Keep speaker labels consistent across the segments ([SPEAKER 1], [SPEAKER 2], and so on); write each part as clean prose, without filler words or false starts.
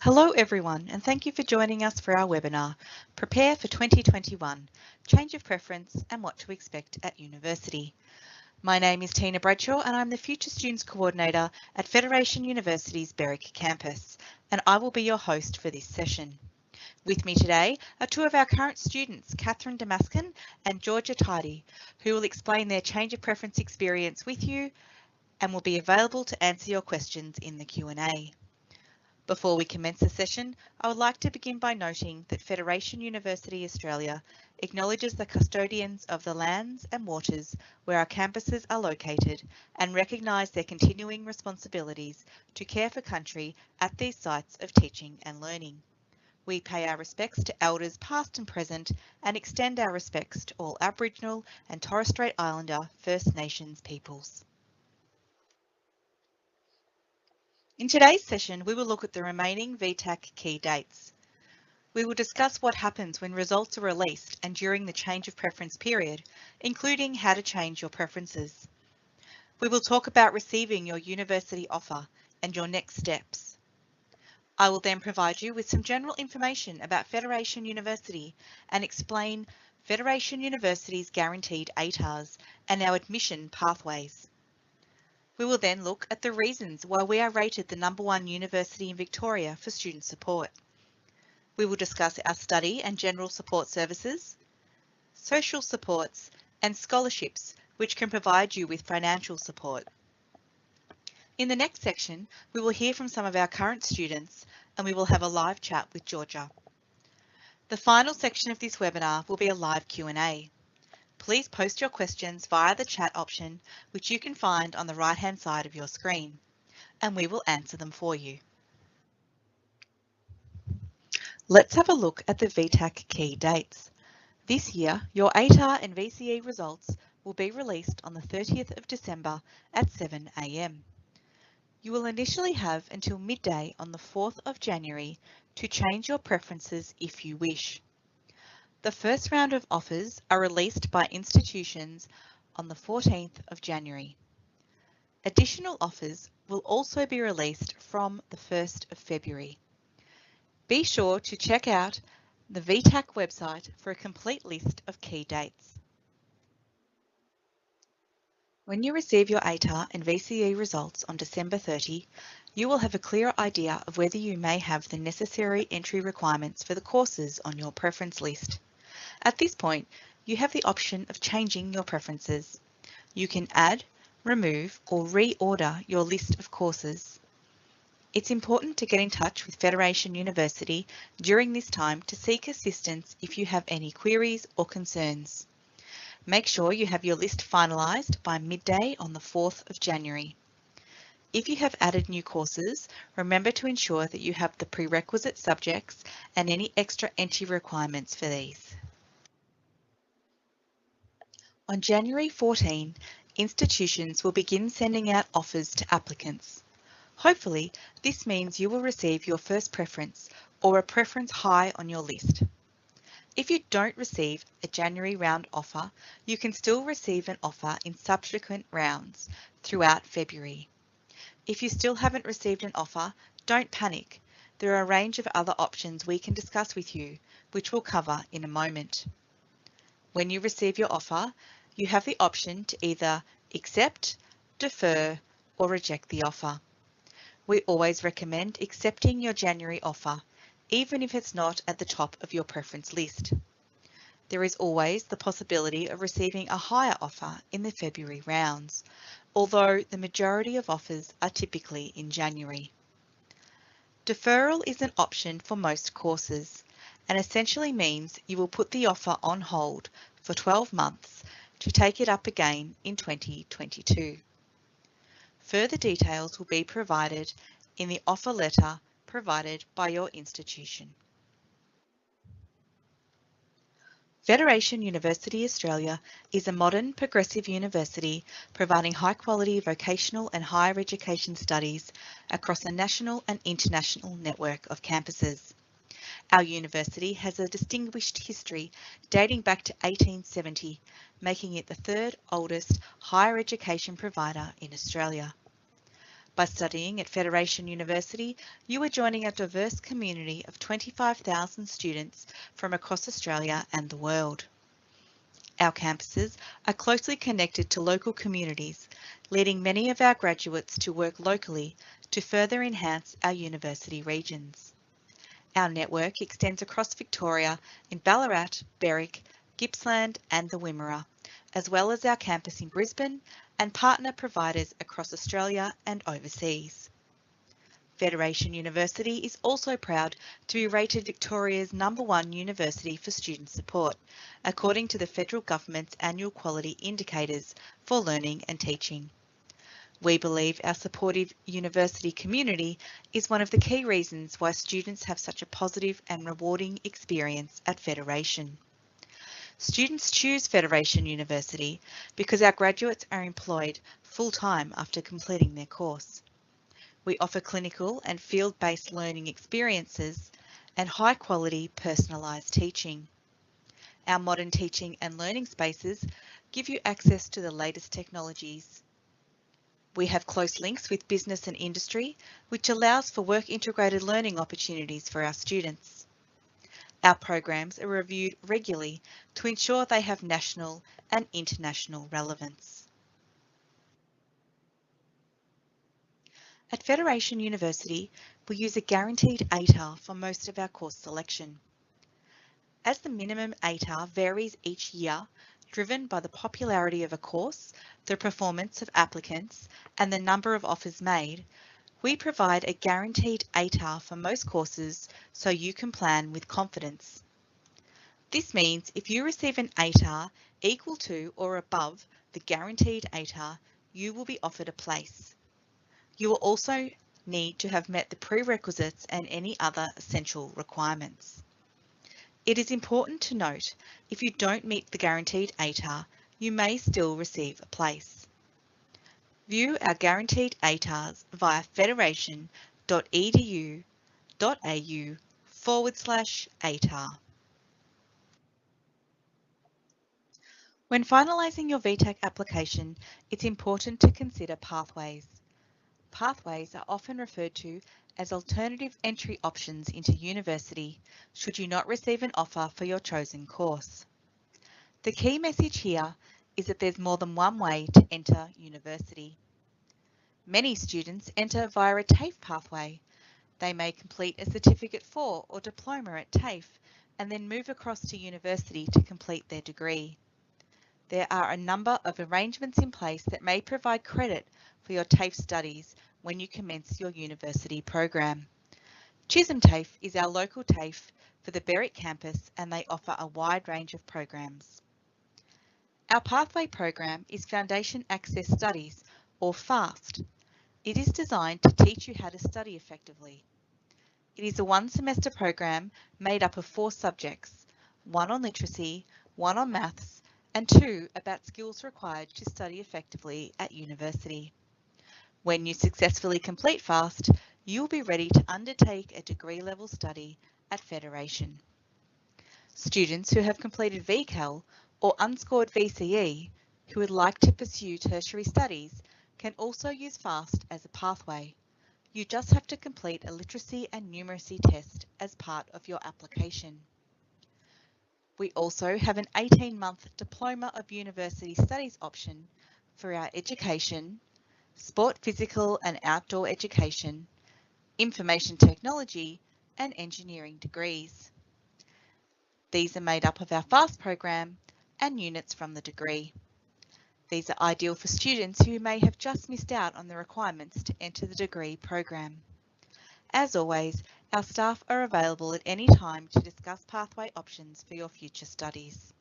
[SPEAKER 1] Hello everyone, and thank you for joining us for our webinar, Prepare for 2021, Change of Preference and What to Expect at University. My name is Tina Bradshaw and I'm the Future Students Coordinator at Federation University's Berwick campus, and I will be your host for this session. With me today are two of our current students, Catherine Damascus and Georgia Tidy, who will explain their change of preference experience with you and will be available to answer your questions in the Q&A. Before we commence the session, I would like to begin by noting that Federation University Australia acknowledges the custodians of the lands and waters where our campuses are located and recognise their continuing responsibilities to care for country at these sites of teaching and learning. We pay our respects to elders past and present and extend our respects to all Aboriginal and Torres Strait Islander First Nations peoples. In today's session, we will look at the remaining VTAC key dates. We will discuss what happens when results are released and during the change of preference period, including how to change your preferences. We will talk about receiving your university offer and your next steps. I will then provide you with some general information about Federation University and explain Federation University's guaranteed ATARs and our admission pathways. We will then look at the reasons why we are rated the #1 university in Victoria for student support. We will discuss our study and general support services, social supports, and scholarships, which can provide you with financial support. In the next section, we will hear from some of our current students and we will have a live chat with Georgia. The final section of this webinar will be a live Q&A. Please post your questions via the chat option, which you can find on the right-hand side of your screen, and we will answer them for you. Let's have a look at the VTAC key dates. This year, your ATAR and VCE results will be released on the 30th of December at 7 AM. You will initially have until midday on the 4th of January to change your preferences if you wish. The first round of offers are released by institutions on the 14th of January. Additional offers will also be released from the 1st of February. Be sure to check out the VTAC website for a complete list of key dates. When you receive your ATAR and VCE results on December 30, you will have a clearer idea of whether you may have the necessary entry requirements for the courses on your preference list. At this point, you have the option of changing your preferences. You can add, remove, or reorder your list of courses. It's important to get in touch with Federation University during this time to seek assistance if you have any queries or concerns. Make sure you have your list finalised by midday on the 4th of January. If you have added new courses, remember to ensure that you have the prerequisite subjects and any extra entry requirements for these. On January 14, institutions will begin sending out offers to applicants. Hopefully, this means you will receive your first preference or a preference high on your list. If you don't receive a January round offer, you can still receive an offer in subsequent rounds throughout February. If you still haven't received an offer, don't panic. There are a range of other options we can discuss with you, which we'll cover in a moment. When you receive your offer, you have the option to either accept, defer, or reject the offer. We always recommend accepting your January offer, even if it's not at the top of your preference list. There is always the possibility of receiving a higher offer in the February rounds, although the majority of offers are typically in January. Deferral is an option for most courses and essentially means you will put the offer on hold for 12 months to take it up again in 2022. Further details will be provided in the offer letter provided by your institution. Federation University Australia is a modern, progressive university providing high-quality vocational and higher education studies across a national and international network of campuses. Our university has a distinguished history dating back to 1870, making it the third oldest higher education provider in Australia. By studying at Federation University, you are joining a diverse community of 25,000 students from across Australia and the world. Our campuses are closely connected to local communities, leading many of our graduates to work locally to further enhance our university regions. Our network extends across Victoria in Ballarat, Berwick, Gippsland and the Wimmera, as well as our campus in Brisbane and partner providers across Australia and overseas. Federation University is also proud to be rated Victoria's #1 university for student support, according to the federal government's annual quality indicators for learning and teaching. We believe our supportive university community is one of the key reasons why students have such a positive and rewarding experience at Federation. Students choose Federation University because our graduates are employed full-time after completing their course. We offer clinical and field-based learning experiences and high-quality personalised teaching. Our modern teaching and learning spaces give you access to the latest technologies. We have close links with business and industry, which allows for work-integrated learning opportunities for our students. Our programs are reviewed regularly to ensure they have national and international relevance. At Federation University, we use a guaranteed ATAR for most of our course selection. As the minimum ATAR varies each year, driven by the popularity of a course, the performance of applicants, and the number of offers made, we provide a guaranteed ATAR for most courses so you can plan with confidence. This means if you receive an ATAR equal to or above the guaranteed ATAR, you will be offered a place. You will also need to have met the prerequisites and any other essential requirements. It is important to note, if you don't meet the guaranteed ATAR, you may still receive a place. View our guaranteed ATARs via federation.edu.au/ATAR. When finalising your VTAC application, it's important to consider pathways. Pathways are often referred to as alternative entry options into university should you not receive an offer for your chosen course. The key message here is that there's more than one way to enter university. Many students enter via a TAFE pathway. They may complete a Certificate 4 or Diploma at TAFE and then move across to university to complete their degree. There are a number of arrangements in place that may provide credit for your TAFE studies when you commence your university program. Chisholm TAFE is our local TAFE for the Berwick campus and they offer a wide range of programs. Our pathway program is Foundation Access Studies, or FAST. It is designed to teach you how to study effectively. It is a one-semester program made up of 4 subjects, 1 on literacy, 1 on maths, and 2 about skills required to study effectively at university. When you successfully complete FAST, you will be ready to undertake a degree-level study at Federation. Students who have completed VCAL or unscored VCE who would like to pursue tertiary studies can also use FAST as a pathway. You just have to complete a literacy and numeracy test as part of your application. We also have an 18-month Diploma of University Studies option for our education, sport, physical and outdoor education, information technology and engineering degrees. These are made up of our FAST program and units from the degree. These are ideal for students who may have just missed out on the requirements to enter the degree program. As always, our staff are available at any time to discuss pathway options for your future studies.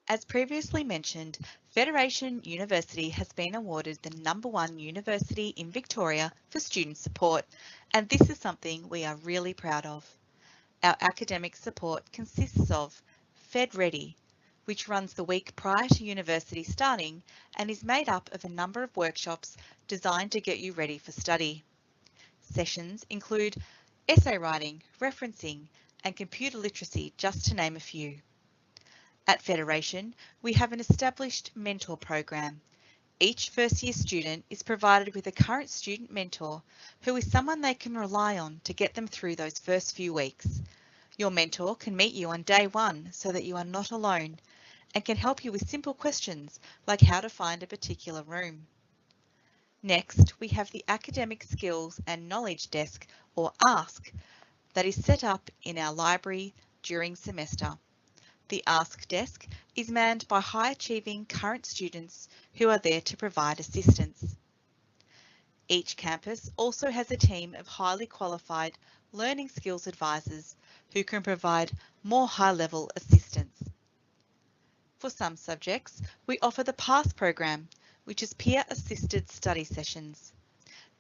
[SPEAKER 1] As previously mentioned, Federation University has been awarded the #1 university in Victoria for student support, and this is something we are really proud of. Our academic support consists of Fed Ready, which runs the week prior to university starting and is made up of a number of workshops designed to get you ready for study. Sessions include essay writing, referencing, and computer literacy, just to name a few. At Federation, we have an established mentor program. Each first year student is provided with a current student mentor who is someone they can rely on to get them through those first few weeks. Your mentor can meet you on day one so that you are not alone and can help you with simple questions like how to find a particular room. Next, we have the Academic Skills and Knowledge Desk, or ASK, that is set up in our library during semester. The ASK desk is manned by high-achieving current students who are there to provide assistance. Each campus also has a team of highly qualified learning skills advisors who can provide more high-level assistance. For some subjects, we offer the PASS program, which is peer-assisted study sessions.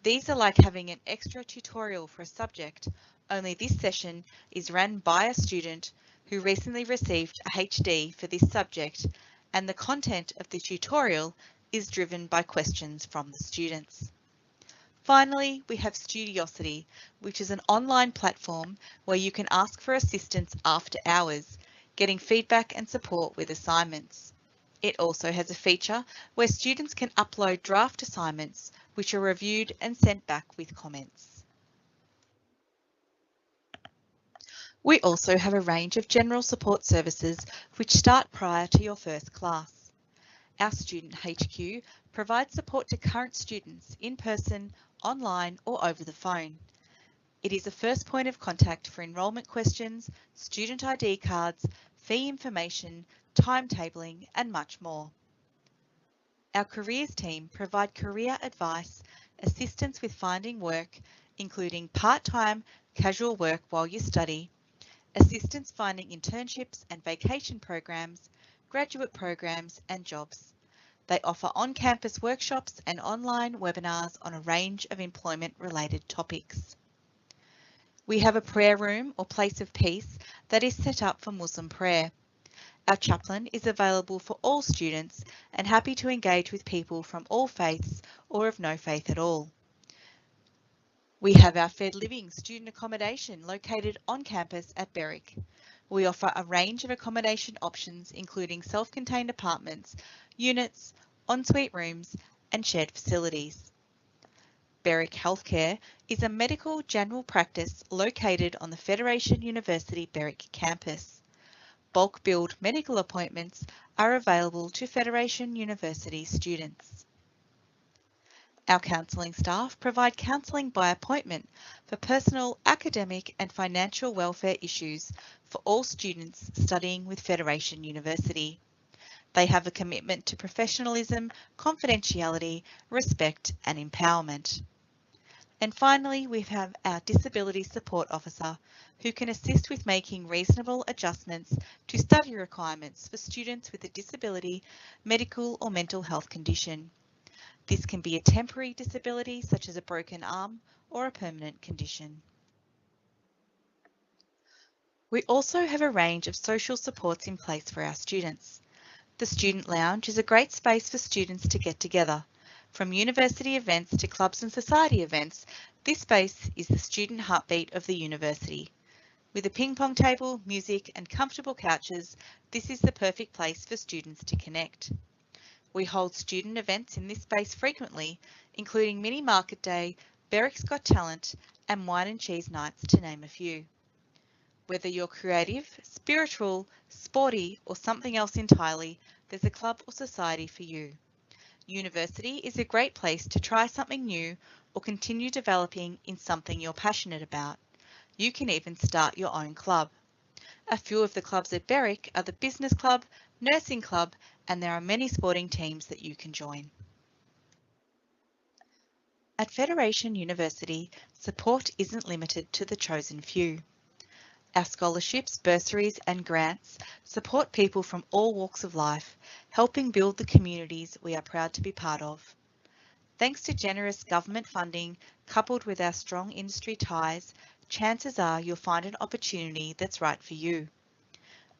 [SPEAKER 1] These are like having an extra tutorial for a subject, only this session is run by a student who recently received a HD for this subject, and the content of the tutorial is driven by questions from the students. Finally, we have Studiosity, which is an online platform where you can ask for assistance after hours, getting feedback and support with assignments. It also has a feature where students can upload draft assignments, which are reviewed and sent back with comments. We also have a range of general support services which start prior to your first class. Our Student HQ provides support to current students in person, online or over the phone. It is a first point of contact for enrolment questions, student ID cards, fee information, timetabling and much more. Our careers team provide career advice, assistance with finding work, including part-time casual work while you study, assistance finding internships and vacation programs, graduate programs and jobs. They offer on-campus workshops and online webinars on a range of employment-related topics. We have a prayer room or place of peace that is set up for Muslim prayer. Our chaplain is available for all students and happy to engage with people from all faiths or of no faith at all. We have our Fed Living student accommodation located on campus at Berwick. We offer a range of accommodation options including self-contained apartments, units, ensuite rooms and shared facilities. Berwick Healthcare is a medical general practice located on the Federation University Berwick campus. Bulk billed medical appointments are available to Federation University students. Our counselling staff provide counselling by appointment for personal, academic and financial welfare issues for all students studying with Federation University. They have a commitment to professionalism, confidentiality, respect and empowerment. And finally, we have our Disability Support Officer who can assist with making reasonable adjustments to study requirements for students with a disability, medical or mental health condition. This can be a temporary disability such as a broken arm or a permanent condition. We also have a range of social supports in place for our students. The Student Lounge is a great space for students to get together. From university events to clubs and society events, this space is the student heartbeat of the university. With a ping pong table, music and comfortable couches, this is the perfect place for students to connect. We hold student events in this space frequently, including Mini Market Day, Berwick's Got Talent and Wine and Cheese Nights to name a few. Whether you're creative, spiritual, sporty or something else entirely, there's a club or society for you. University is a great place to try something new or continue developing in something you're passionate about. You can even start your own club. A few of the clubs at Berwick are the Business Club, Nursing Club, and there are many sporting teams that you can join. At Federation University, support isn't limited to the chosen few. Our scholarships, bursaries and grants support people from all walks of life, helping build the communities we are proud to be part of. Thanks to generous government funding, coupled with our strong industry ties, chances are you'll find an opportunity that's right for you.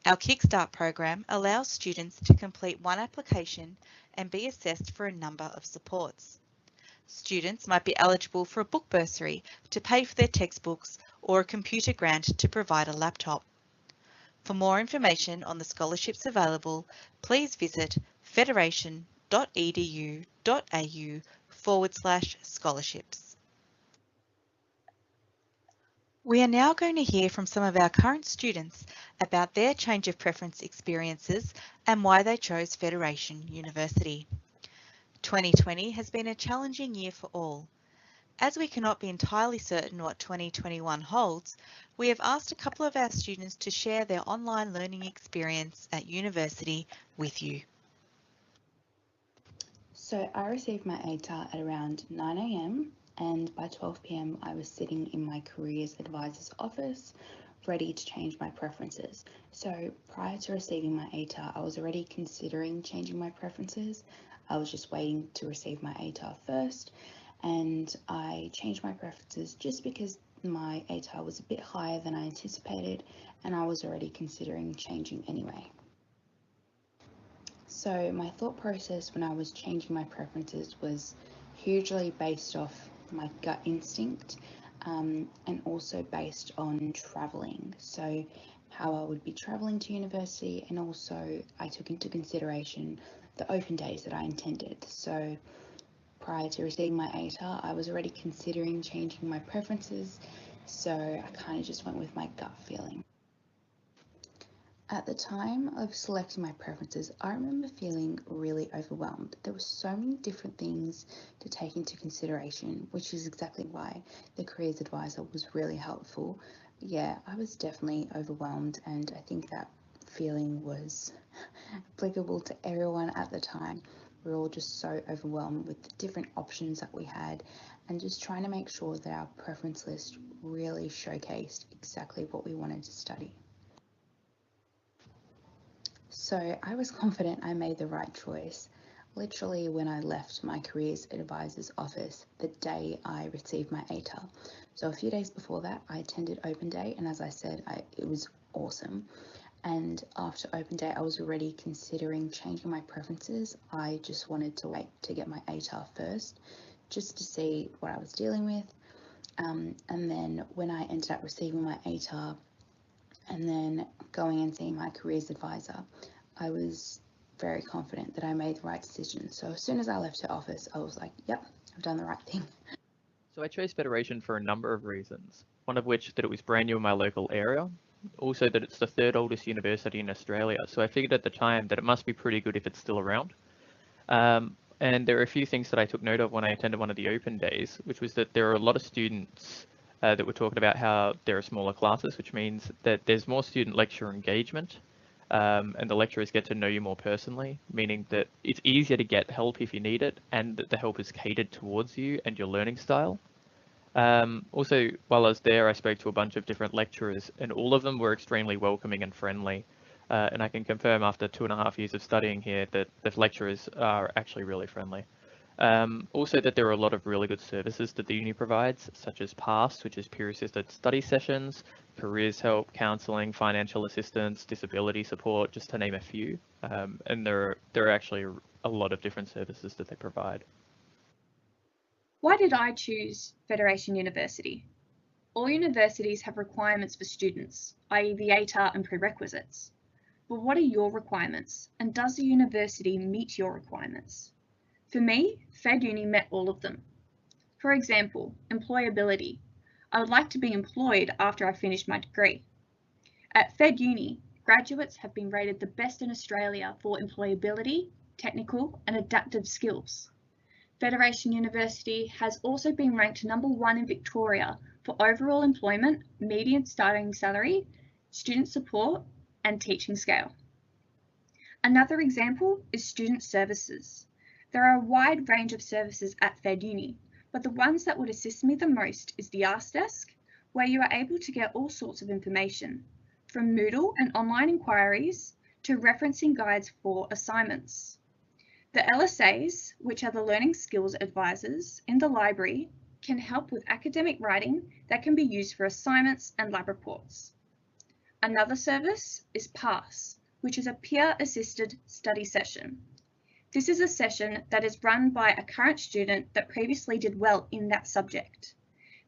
[SPEAKER 1] Our Kickstart program allows students to complete one application and be assessed for a number of supports. Students might be eligible for a book bursary to pay for their textbooks or a computer grant to provide a laptop. For more information on the scholarships available, please visit federation.edu.au. www.uni.berwick.edu/scholarships. We are now going to hear from some of our current students about their change of preference experiences and why they chose Federation University. 2020 has been a challenging year for all. As we cannot be entirely certain what 2021 holds, we have asked a couple of our students to share their online learning experience at university with you.
[SPEAKER 2] So I received my ATAR at around 9 a.m. and by 12 p.m. I was sitting in my careers advisor's office ready to change my preferences. So prior to receiving my ATAR, I was already considering changing my preferences. I was just waiting to receive my ATAR first, and I changed my preferences just because my ATAR was a bit higher than I anticipated, and I was already considering changing anyway. So my thought process when I was changing my preferences was hugely based off my gut instinct, and also based on traveling. So how I would be traveling to university, and also I took into consideration the open days that I intended. So prior to receiving my ATAR, I was already considering changing my preferences, so I kind of just went with my gut feeling. At the time of selecting my preferences, I remember feeling really overwhelmed. There were so many different things to take into consideration, which is exactly why the careers advisor was really helpful. Yeah, I was definitely overwhelmed, and I think that feeling was applicable to everyone at the time. We were all just so overwhelmed with the different options that we had, and just trying to make sure that our preference list really showcased exactly what we wanted to study. So I was confident I made the right choice. Literally, when I left my careers advisor's office the day I received my ATAR. So a few days before that, I attended open day, and as I said, it was awesome. And after open day, I was already considering changing my preferences. I just wanted to wait to get my ATAR first, just to see what I was dealing with. And then when I ended up receiving my ATAR, and then going and seeing my careers advisor, I was very confident that I made the right decision. So as soon as I left the office, I was like, yep, I've done the right thing.
[SPEAKER 3] So I chose Federation for a number of reasons. One of which that it was brand new in my local area. Also that it's the third oldest university in Australia. So I figured at the time that it must be pretty good if it's still around. And there are a few things that I took note of when I attended one of the open days, which was that there are a lot of students that were talking about how there are smaller classes, which means that there's more student lecturer engagement, and the lecturers get to know you more personally, meaning that it's easier to get help if you need it, and that the help is catered towards you and your learning style. Also, while I was there, I spoke to a bunch of different lecturers, and all of them were extremely welcoming and friendly. And I can confirm after 2.5 years of studying here that the lecturers are actually really friendly. Also that there are a lot of really good services that the uni provides, such as PASS, which is peer-assisted study sessions, careers help, counselling, financial assistance, disability support, just to name a few. And there are actually a lot of different services that they provide.
[SPEAKER 4] Why did I choose Federation University? All universities have requirements for students, i.e. the ATAR and prerequisites. But what are your requirements, and does the university meet your requirements? For me, Fed Uni met all of them. For example, employability. I would like to be employed after I finish my degree. At Fed Uni, graduates have been rated the best in Australia for employability, technical and adaptive skills. Federation University has also been ranked #1 in Victoria for overall employment, median starting salary, student support, and teaching scale. Another example is student services. There are a wide range of services at Fed Uni, but the ones that would assist me the most is the Ask Desk, where you are able to get all sorts of information, from Moodle and online inquiries to referencing guides for assignments. The LSAs, which are the Learning Skills Advisors in the library, can help with academic writing that can be used for assignments and lab reports. Another service is PASS, which is a peer-assisted study session. This is a session that is run by a current student that previously did well in that subject.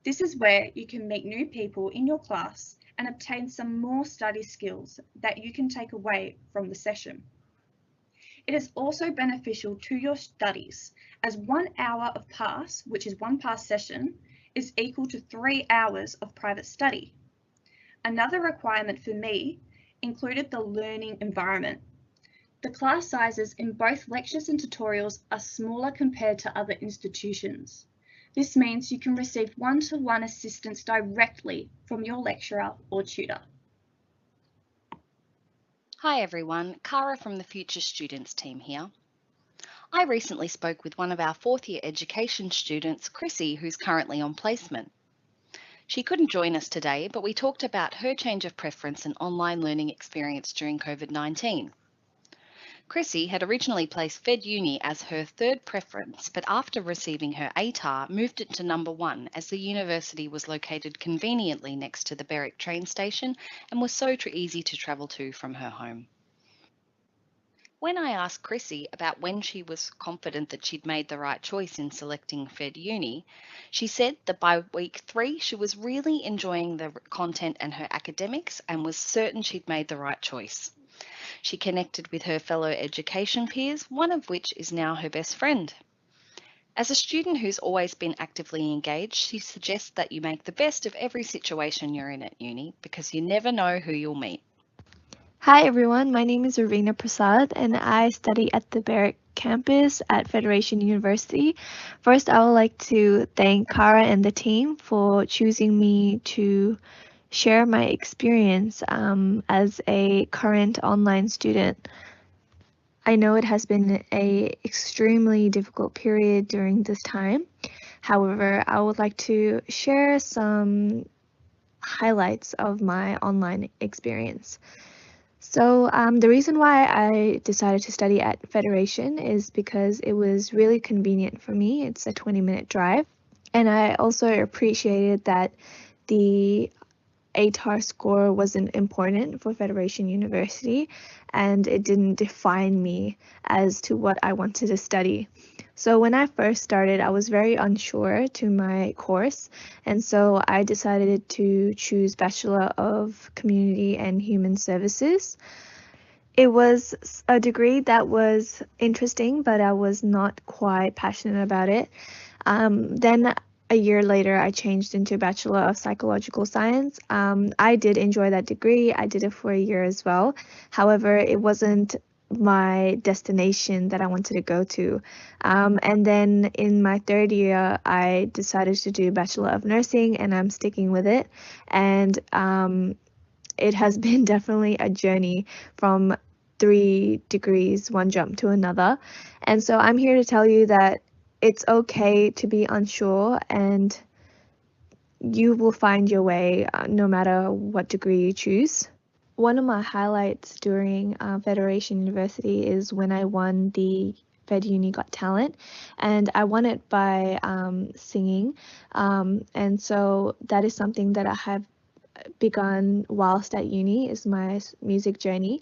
[SPEAKER 4] This is where you can meet new people in your class and obtain some more study skills that you can take away from the session. It is also beneficial to your studies, as 1 hour of pass, which is one pass session, is equal to 3 hours of private study. Another requirement for me included the learning environment. The class sizes in both lectures and tutorials are smaller compared to other institutions. This means you can receive one-to-one assistance directly from your lecturer or tutor.
[SPEAKER 5] Hi everyone, Cara from the Future Students team here. I recently spoke with one of our fourth year education students, Chrissy, who's currently on placement. She couldn't join us today, but we talked about her change of preference and online learning experience during COVID-19. Chrissy had originally placed Fed Uni as her third preference, but after receiving her ATAR, moved it to number 1 as the university was located conveniently next to the Berwick train station and was so easy to travel to from her home. When I asked Chrissy about when she was confident that she'd made the right choice in selecting Fed Uni, she said that by week 3 she was really enjoying the content and her academics and was certain she'd made the right choice. She connected with her fellow education peers, one of which is now her best friend. As a student who's always been actively engaged, she suggests that you make the best of every situation you're in at uni because you never know who you'll meet.
[SPEAKER 6] Hi everyone, my name is Ravina Prasad and I study at the Berwick campus at Federation University. First, I would like to thank Cara and the team for choosing me to share my experience as a current online student. I know it has been an extremely difficult period during this time. However, I would like to share some highlights of my online experience. So the reason why I decided to study at Federation is because it was really convenient for me. It's a 20-minute drive. And I also appreciated that the ATAR score wasn't important for Federation University and it didn't define me as to what I wanted to study. So when I first started, I was very unsure to my course, and so I decided to choose Bachelor of Community and Human Services. It was a degree that was interesting, but I was not quite passionate about it. Then a year later, I changed into Bachelor of Psychological Science. I did enjoy that degree. I did it for a year as well. However, it wasn't my destination that I wanted to go to. And then in my third year, I decided to do Bachelor of Nursing, and I'm sticking with it. And it has been definitely a journey from 3 degrees, one jump to another. And so I'm here to tell you that it's okay to be unsure and you will find your way no matter what degree you choose. One of my highlights during Federation University is when I won the Fed Uni Got Talent, and I won it by singing. And so that is something that I have begun whilst at uni, is my music journey.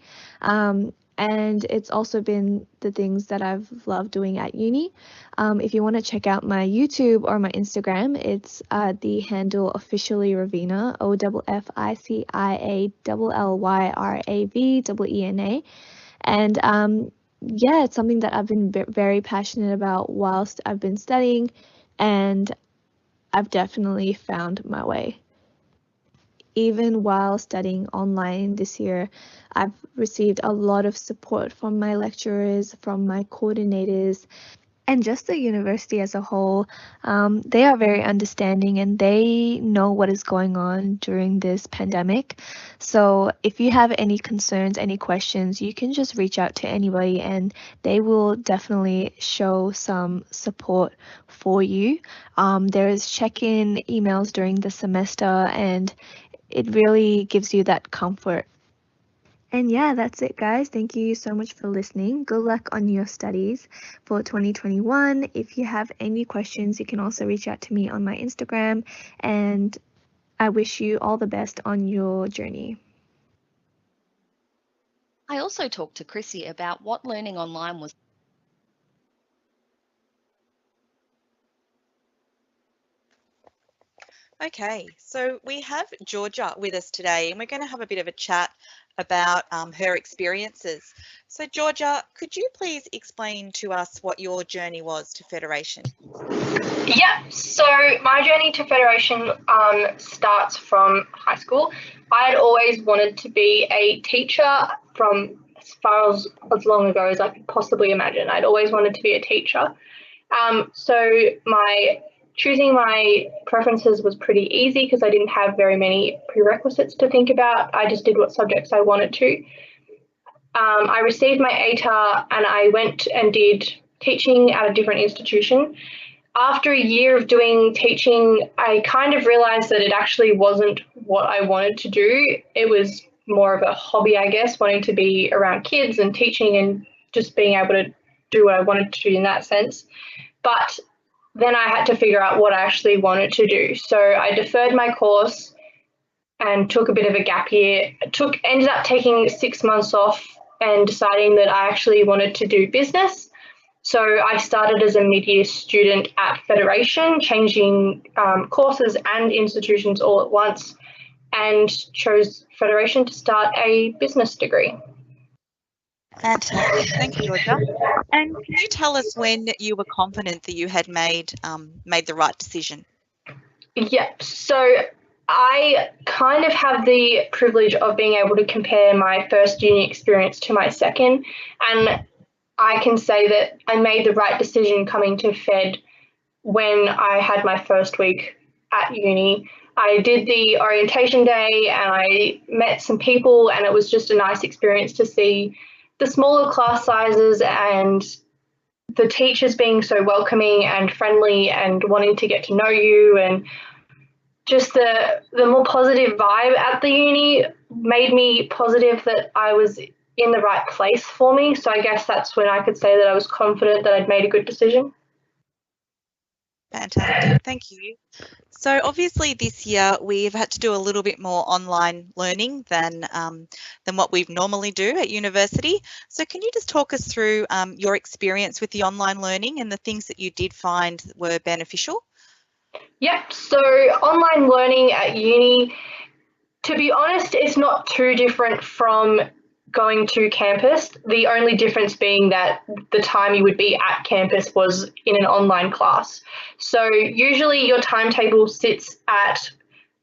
[SPEAKER 6] And it's also been the things that I've loved doing at uni. If you want to check out my YouTube or my Instagram, it's the handle officially Ravina, OFFICIALLYRAVEENA. And yeah, it's something that I've been very passionate about whilst I've been studying, and I've definitely found my way. Even while studying online this year, I've received a lot of support from my lecturers, from my coordinators, and just the university as a whole. They are very understanding and they know what is going on during this pandemic. So if you have any concerns, any questions, you can just reach out to anybody and they will definitely show some support for you. There is check-in emails during the semester and it really gives you that comfort. And yeah, that's it, guys. Thank you so much for listening. Good luck on your studies for 2021. If you have any questions, you can also reach out to me on my Instagram. And I wish you all the best on your journey.
[SPEAKER 5] I also talked to Chrissy about what learning online was.
[SPEAKER 1] Okay, so we have Georgia with us today, and we're going to have a bit of a chat about her experiences. So, Georgia, could you please explain to us what your journey was to Federation?
[SPEAKER 7] Yeah, so my journey to Federation starts from high school. I had always wanted to be a teacher from as long ago as I could possibly imagine. I'd always wanted to be a teacher. So choosing my preferences was pretty easy because I didn't have very many prerequisites to think about. I just did what subjects I wanted to. I received my ATAR and I went and did teaching at a different institution. After a year of doing teaching, I kind of realized that it actually wasn't what I wanted to do. It was more of a hobby, I guess, wanting to be around kids and teaching and just being able to do what I wanted to do in that sense. But then I had to figure out what I actually wanted to do. So I deferred my course and took a bit of a gap year. Ended up taking 6 months off and deciding that I actually wanted to do business. So I started as a mid-year student at Federation, changing courses and institutions all at once, and chose Federation to start a business degree.
[SPEAKER 1] Fantastic, thank you, Georgia. And can you tell us when you were confident that you had made the right decision?
[SPEAKER 7] Yeah, so I kind of have the privilege of being able to compare my first uni experience to my second, and I can say that I made the right decision coming to Fed when I had my first week at uni. I did the orientation day and I met some people, and it was just a nice experience to see the smaller class sizes and the teachers being so welcoming and friendly and wanting to get to know you, and just the more positive vibe at the uni made me positive that I was in the right place for me. So I guess that's when I could say that I was confident that I'd made a good decision.
[SPEAKER 1] Fantastic, thank you. So obviously this year we've had to do a little bit more online learning than what we normally do at university. So can you just talk us through your experience with the online learning and the things that you did find were beneficial?
[SPEAKER 7] Yep, so online learning at uni, to be honest, it's not too different from going to campus. The only difference being that the time you would be at campus was in an online class. So usually your timetable sits at,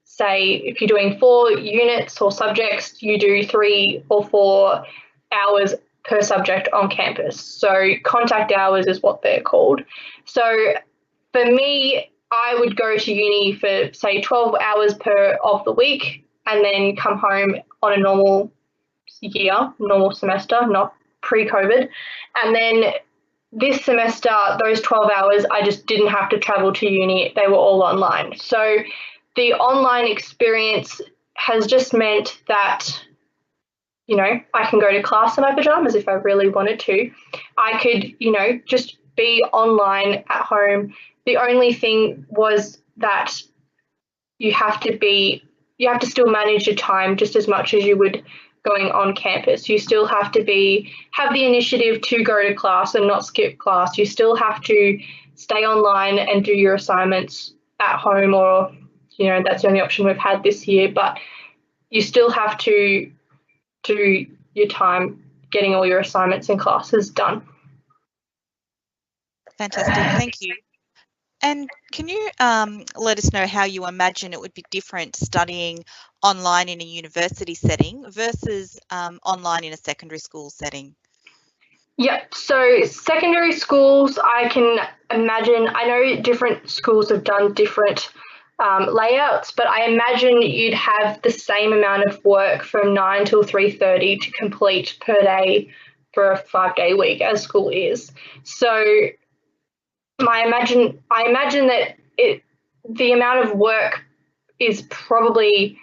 [SPEAKER 7] say, if you're doing 4 units or subjects, you do 3 or 4 hours per subject on campus. So contact hours is what they're called. So for me, I would go to uni for, say, 12 hours per of the week and then come home on a normal semester, not pre-COVID. And then this semester, those 12 hours, I just didn't have to travel to uni. They were all online. So the online experience has just meant that, you know, I can go to class in my pajamas if I really wanted to. I could, you know, just be online at home. The only thing was that you have to still manage your time just as much as you would going on campus. You still have to have the initiative to go to class and not skip class. You still have to stay online and do your assignments at home, or, you know, that's the only option we've had this year, but you still have to do your time getting all your assignments and classes done.
[SPEAKER 1] Fantastic, thank you. And can you let us know how you imagine it would be different studying online in a university setting versus online in a secondary school setting?
[SPEAKER 7] Yeah, so secondary schools, I can imagine, I know different schools have done different layouts, but I imagine you'd have the same amount of work from 9 till 3:30 to complete per day for a 5-day week as school is. So I imagine that the amount of work is probably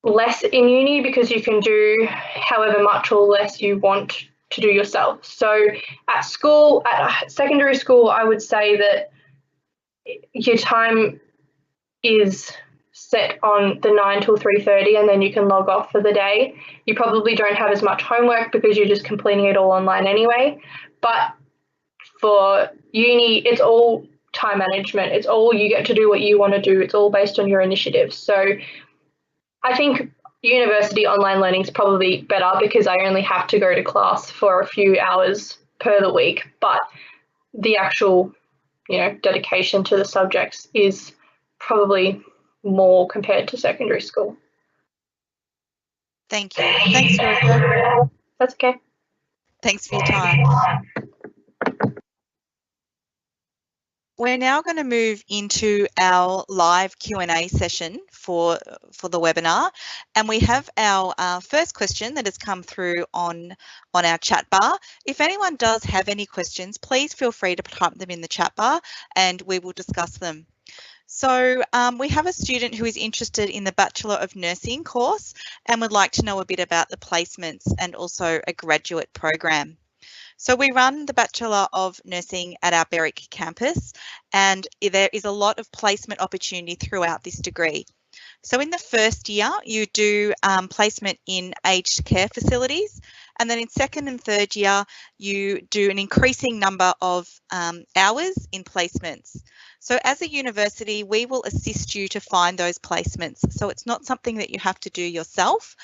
[SPEAKER 7] less in uni because you can do however much or less you want to do yourself. So at secondary school, I would say that your time is set on the 9 till 3:30 and then you can log off for the day. You probably don't have as much homework because you're just completing it all online anyway. But for uni, it's all time management. It's all you get to do what you want to do. It's all based on your initiative. So I think university online learning is probably better because I only have to go to class for a few hours per the week, but the actual, dedication to the subjects is probably more compared to secondary school.
[SPEAKER 1] Thank you. Thanks, Georgia.
[SPEAKER 7] That's okay.
[SPEAKER 1] Thanks for your time. We're now going to move into our live Q&A session for the webinar, and we have our first question that has come through on our chat bar. If anyone does have any questions, please feel free to type them in the chat bar and we will discuss them. So we have a student who is interested in the Bachelor of Nursing course and would like to know a bit about the placements and also a graduate program. So we run the Bachelor of Nursing at our Berwick campus, and there is a lot of placement opportunity throughout this degree. So in the first year, you do placement in aged care facilities, and then in second and third year, you do an increasing number of hours in placements. So as a university, we will assist you to find those placements. So it's not something that you have to do yourself.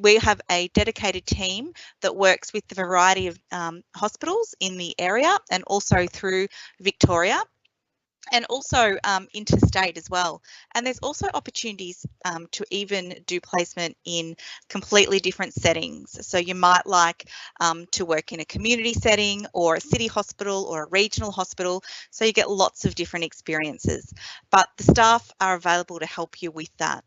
[SPEAKER 1] We have a dedicated team that works with the variety of hospitals in the area and also through Victoria, and also interstate as well. And there's also opportunities to even do placement in completely different settings. So you might like to work in a community setting or a city hospital or a regional hospital. So you get lots of different experiences, but the staff are available to help you with that.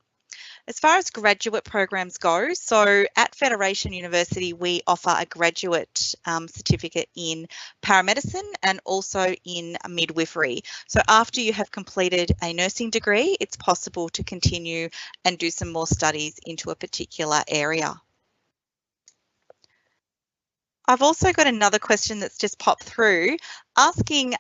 [SPEAKER 1] As far as graduate programs go, so at Federation University, we offer a graduate certificate in paramedicine and also in midwifery. So after you have completed a nursing degree, it's possible to continue and do some more studies into a particular area. I've also got another question that's just popped through asking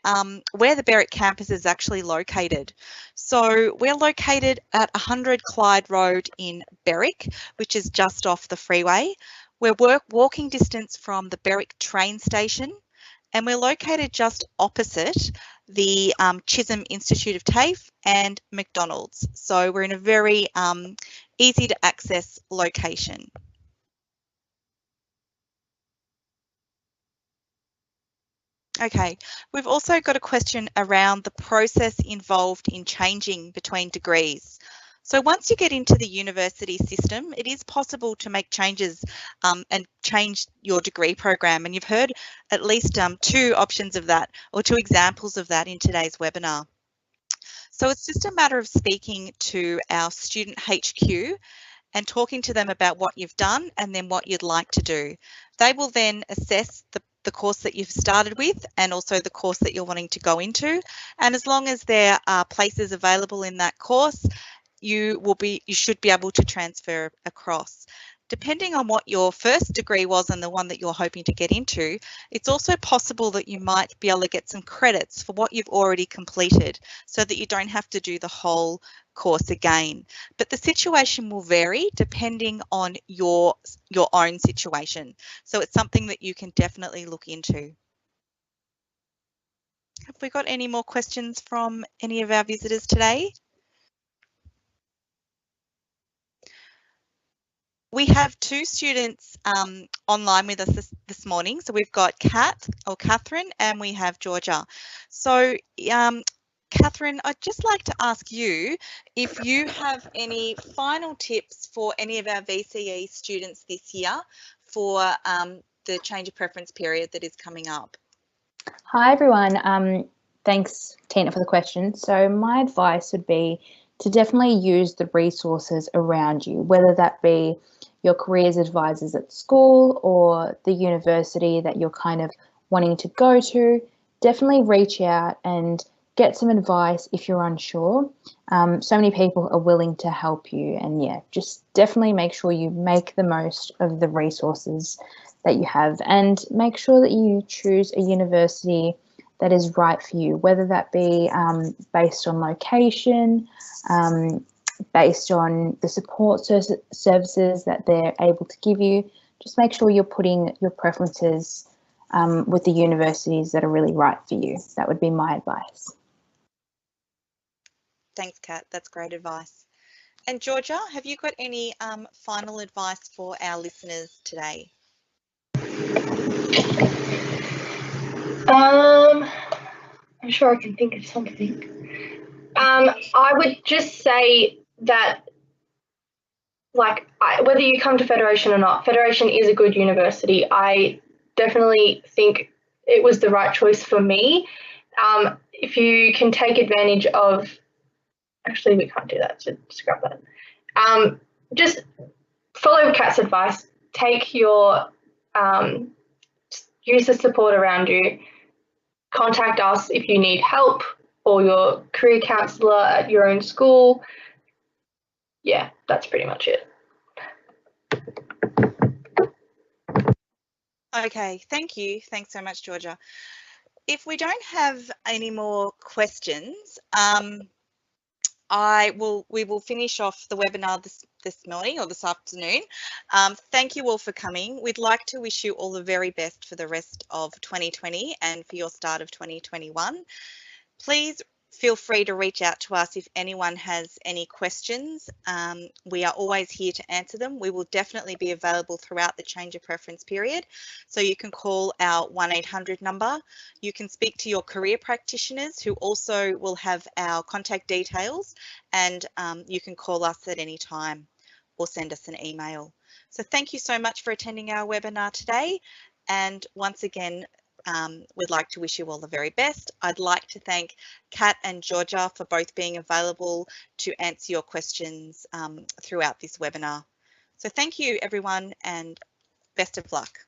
[SPEAKER 1] where the Berwick campus is actually located. So we're located at 100 Clyde Road in Berwick, which is just off the freeway. We're walking distance from the Berwick train station, and we're located just opposite the Chisholm Institute of TAFE and McDonald's. So we're in a very easy to access location. Okay, we've also got a question around the process involved in changing between degrees. So once you get into the university system, it is possible to make changes and change your degree program. And you've heard at least two options of that, or two examples of that in today's webinar. So it's just a matter of speaking to our student HQ and talking to them about what you've done and then what you'd like to do. They will then assess the course that you've started with and also the course that you're wanting to go into. And as long as there are places available in that course, you should be able to transfer across. Depending on what your first degree was and the one that you're hoping to get into, it's also possible that you might be able to get some credits for what you've already completed so that you don't have to do the whole course again. But the situation will vary depending on your own situation. So it's something that you can definitely look into. Have we got any more questions from any of our visitors today? We have two students online with us this morning. So we've got Catherine and we have Georgia. So Catherine, I'd just like to ask you if you have any final tips for any of our VCE students this year for the change of preference period that is coming up.
[SPEAKER 2] Hi everyone, thanks Tina for the question. So my advice would be to definitely use the resources around you, whether that be your careers advisors at school or the university that you're kind of wanting to go to. Definitely reach out and get some advice if you're unsure. So many people are willing to help you, and yeah, just definitely make sure you make the most of the resources that you have, and make sure that you choose a university that is right for you, whether that be based on location, based on the support services that they're able to give you. Just make sure you're putting your preferences with the universities that are really right for you. That would be my advice.
[SPEAKER 1] Thanks, Kat. That's great advice. And Georgia, have you got any final advice for our listeners today?
[SPEAKER 7] I'm sure I can think of something. I would just say that, whether you come to Federation or not, Federation is a good university. I definitely think it was the right choice for me. If you can take advantage of, actually, we can't do that, so scrap that. Just follow Kat's advice. Take your, use the support around you. Contact us if you need help, or your career counsellor at your own school. Yeah, that's pretty much it.
[SPEAKER 1] Okay, thank you. Thanks so much, Georgia. If we don't have any more questions, we will finish off the webinar this morning or this afternoon. Thank you all for coming. We'd like to wish you all the very best for the rest of 2020 and for your start of 2021. Please feel free to reach out to us if anyone has any questions. We are always here to answer them. We will definitely be available throughout the change of preference period. So you can call our 1-800 number. You can speak to your career practitioners who also will have our contact details, and you can call us at any time or send us an email. So thank you so much for attending our webinar today. And once again, we'd like to wish you all the very best. I'd like to thank Kat and Georgia for both being available to answer your questions throughout this webinar. So thank you, everyone, and best of luck.